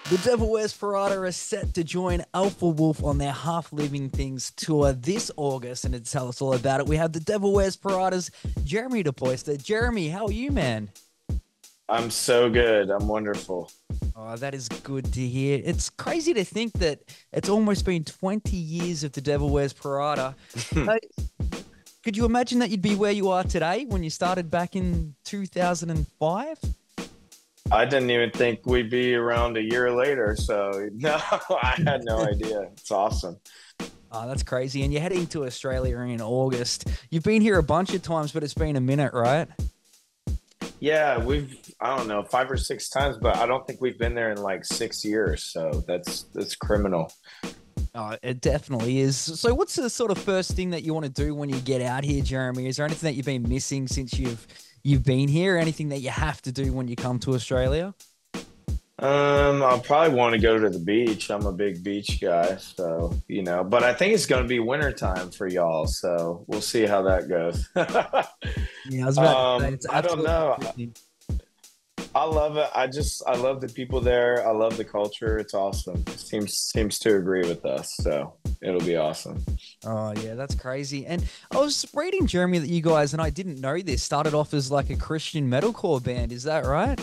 The Devil Wears Prada are set to join Alpha Wolf on their Half Living Things tour this August, and to tell us all about it, we have the Devil Wears Prada's Jeremy DePoyster. Jeremy, how are you, man? I'm so good. I'm wonderful. Oh, that is good to hear. It's crazy to think that it's almost been 20 years of the Devil Wears Prada. Uh, could you imagine that you'd be where you are today when you started back in 2005? I didn't even think we'd be around a year later. So, no, I had no idea. It's awesome. Oh, that's crazy. And you're heading to Australia in August. You've been here a bunch of times, but it's been a minute, right? Yeah, I don't know, 5 or 6 times, but I don't think we've been there in like 6 years. So that's criminal. Oh, it definitely is. So, what's the sort of first thing that you want to do when you get out here, Jeremy? Is there anything that you've been missing since you've been here? Anything that you have to do when you come to Australia? I'll probably want to go to the beach. I'm a big beach guy, so but I think it's gonna be winter time for y'all, so we'll see how that goes. Yeah, I was about to say it's I don't absolutely know. freezing. I love it. I love the people there. I love the culture. It's awesome. It seems to agree with us, so it'll be awesome. Oh yeah, that's crazy. And I was reading, Jeremy, that you guys, and I didn't know this, started off as like a Christian metalcore band. Is that right?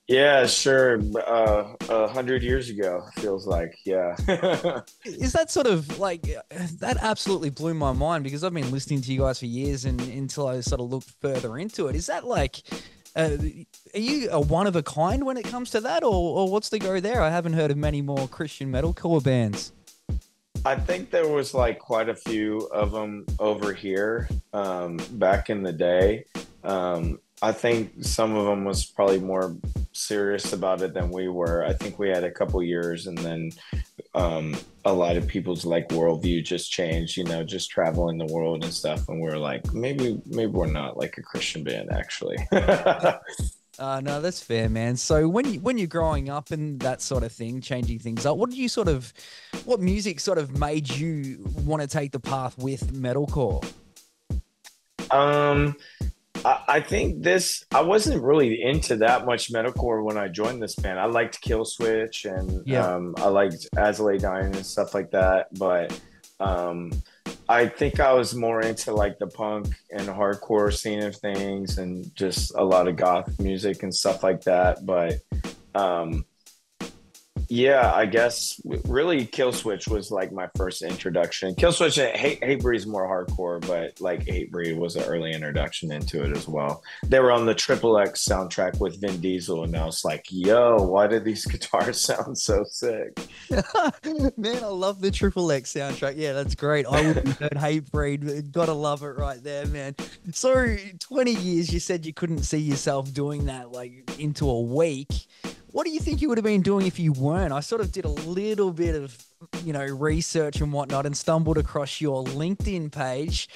Yeah, sure. 100 years ago, feels like. Yeah. Is that sort of like that absolutely blew my mind because I've been listening to you guys for years and until I sort of looked further into it. Is that like are you a one of a kind when it comes to that, or what's the go there? I haven't heard of many more Christian metalcore bands. I think there was like quite a few of them over here back in the day. I think some of them was probably more serious about it than we were. I think we had a couple years, and then a lot of people's like worldview just changed. Just traveling the world and stuff, and we are like, maybe we're not like a Christian band actually. No, that's fair, man. So when you're growing up and that sort of thing, changing things up, what music sort of made you want to take the path with metalcore? um, I think I wasn't really into that much metalcore when I joined this band. I liked Kill Switch and Yeah. I liked Adelaide and stuff like that. But um, I think I was more into like the punk and hardcore scene of things and just a lot of goth music and stuff like that. But um, yeah, I guess really Kill Switch was like my first introduction. Kill Switch and Hatebreed is more hardcore, but like Hatebreed was an early introduction into it as well. They were on the Triple X soundtrack with Vin Diesel, and I was like, yo, why did these guitars sound so sick? Man, I love the Triple X soundtrack. Yeah, that's great. I would have heard Hatebreed. Gotta love it right there, man. So, 20 years, you said you couldn't see yourself doing that like into a week. What do you think you would have been doing if you weren't? I sort of did a little bit of, research and whatnot and stumbled across your LinkedIn page.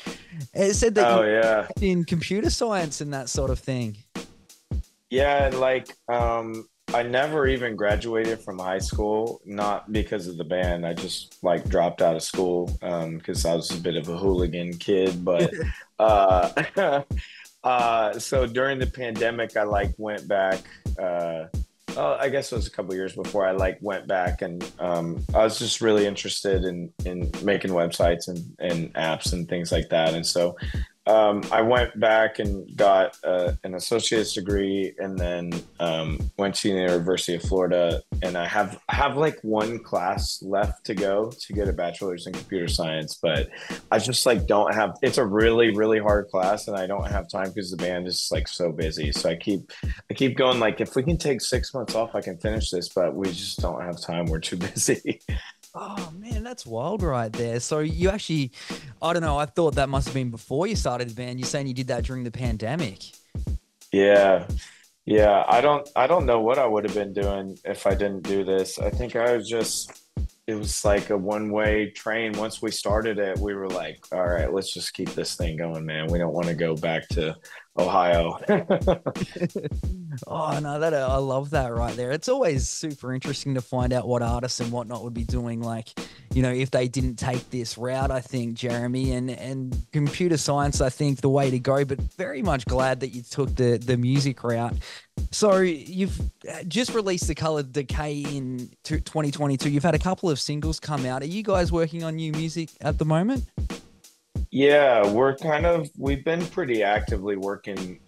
It said that Oh you yeah. in computer science and that sort of thing. Yeah, and like I never even graduated from high school, not because of the band. I just like dropped out of school because I was a bit of a hooligan kid. But uh, so during the pandemic, I like went back. I guess it was a couple years before I like went back, and I was just really interested in making websites and apps and things like that. And so I went back and got an associate's degree, and then went to the University of Florida. And I have like one class left to go to get a bachelor's in computer science, but I just like don't have. It's a really really hard class, and I don't have time because the band is like so busy. So I keep going. Like if we can take 6 months off, I can finish this, but we just don't have time. We're too busy. Oh man, that's wild right there. So you actually, I don't know, I thought that must have been before you started the band. You're saying you did that during the pandemic. Yeah. Yeah, I don't know what I would have been doing if I didn't do this. I think it was like a one-way train. Once we started it, we were like, all right, let's just keep this thing going, man. We don't want to go back to Ohio. Oh no, that I love that right there. It's always super interesting to find out what artists and whatnot would be doing, like, if they didn't take this route. I think Jeremy and computer science, I think the way to go. But very much glad that you took the music route. So you've just released The Color Decay in 2022. You've had a couple of singles come out. Are you guys working on new music at the moment? Yeah, we've been pretty actively working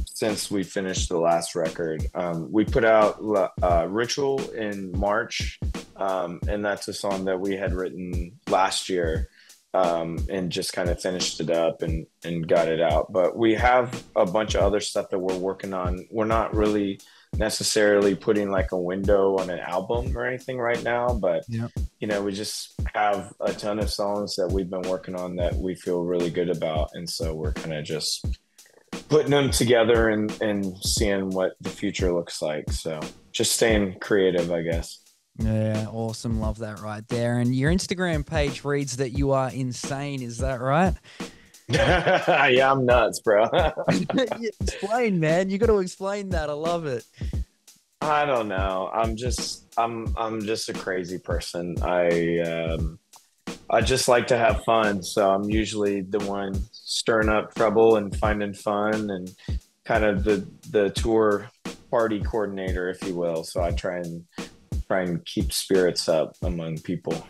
since we finished the last record. We put out Ritual in March, and that's a song that we had written last year, and just kind of finished it up and got it out. But we have a bunch of other stuff that we're working on. We're not really necessarily putting like a window on an album or anything right now, but Yeah. we just have a ton of songs that we've been working on that we feel really good about, and so we're kind of just putting them together and seeing what the future looks like. So just staying creative, I guess. Yeah, awesome. Love that right there. And your Instagram page reads that you are insane. Is that right? Yeah, I'm nuts, bro. Explain, man. You got to explain that. I love it. I don't know. I'm just a crazy person. I just like to have fun, so I'm usually the one stirring up trouble and finding fun, and kind of the tour party coordinator, if you will. So I try and keep spirits up among people.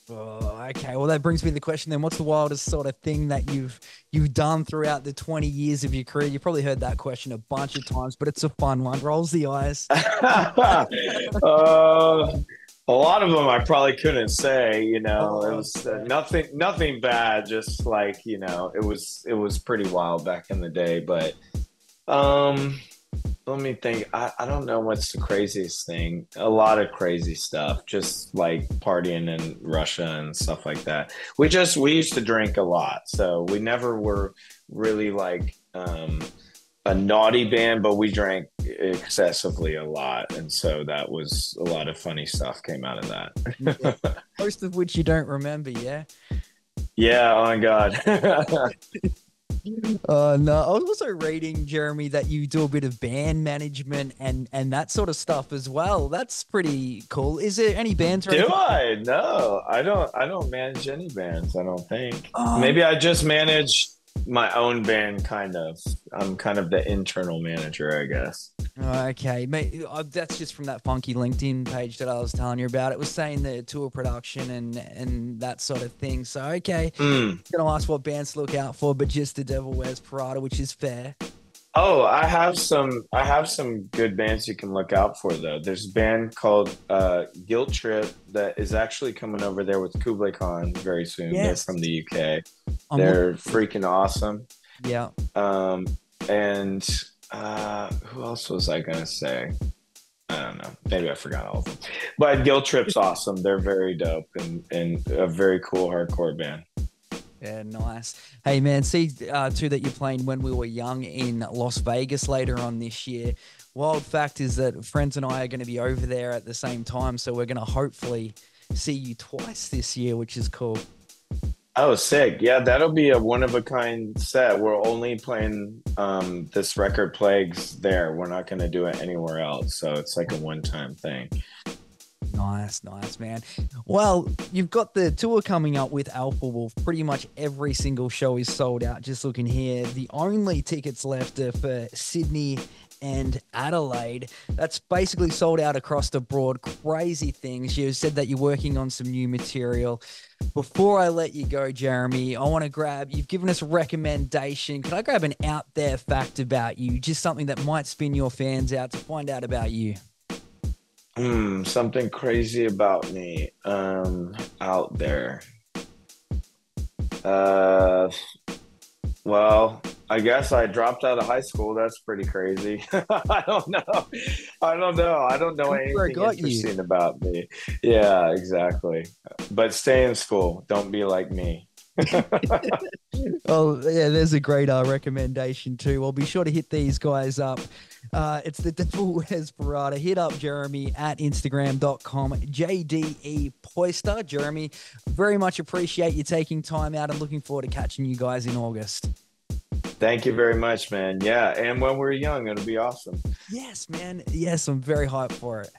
Oh, okay. Well, that brings me to the question then. What's the wildest sort of thing that you've done throughout the 20 years of your career? You probably heard that question a bunch of times, but it's a fun one. Rolls the eyes. A lot of them I probably couldn't say. It was nothing bad. Just like it was pretty wild back in the day. But let me think. I don't know what's the craziest thing. A lot of crazy stuff, just like partying in Russia and stuff like that. We used to drink a lot, so we never were really like a naughty band, but we drank excessively a lot, and so that was a lot of funny stuff came out of that. Yeah. Most of which you don't remember, yeah? Yeah, oh my God. No, I was also reading, Jeremy, that you do a bit of band management and that sort of stuff as well. That's pretty cool. Is there any bands? Do I? No, I don't manage any bands, I don't think. Oh, Maybe I just manage my own band, kind of. I'm kind of the internal manager, I guess. okay, mate. That's just from that funky LinkedIn page that I was telling you about. It was saying the tour production and that sort of thing. So, okay, gonna ask what bands to look out for, but just the Devil Wears Prada, which is fair. Oh, I have some good bands you can look out for though. There's a band called Guilt Trip that is actually coming over there with Kublai Khan very soon. Yes. They're from the UK. They're freaking awesome. Yeah. And who else was I gonna say? I don't know. Maybe I forgot all of them. But Guilt Trip's awesome. They're very dope and a very cool hardcore band. Yeah, nice. Hey, man, see too that you're playing When We Were Young in Las Vegas later on this year. Wild fact is that friends and I are going to be over there at the same time, so we're going to hopefully see you twice this year, which is cool. Oh, sick. Yeah, that'll be a one-of-a-kind set. We're only playing this record Plagues there. We're not going to do it anywhere else, so it's like a one-time thing. Nice, man. Well, you've got the tour coming up with Alpha Wolf. Pretty much every single show is sold out. Just looking here, the only tickets left are for Sydney and Adelaide. That's basically sold out across the board. Crazy things. You said that you're working on some new material. Before I let you go, Jeremy, I want to you've given us a recommendation. Can I grab an out there fact about you? Just something that might spin your fans out to find out about you. Something crazy about me out there. Well, I guess I dropped out of high school. That's pretty crazy. I don't know. I don't know anything interesting about me. Yeah, exactly. But stay in school. Don't be like me. Oh, yeah, there's a great recommendation too. Well, be sure to hit these guys up. It's the Devil Wears Prada. Hit up Jeremy at Instagram.com, JDEPoyster. Jeremy, very much appreciate you taking time out and looking forward to catching you guys in August. Thank you very much, man. Yeah, and when we're young, it'll be awesome. Yes, man. Yes, I'm very hyped for it.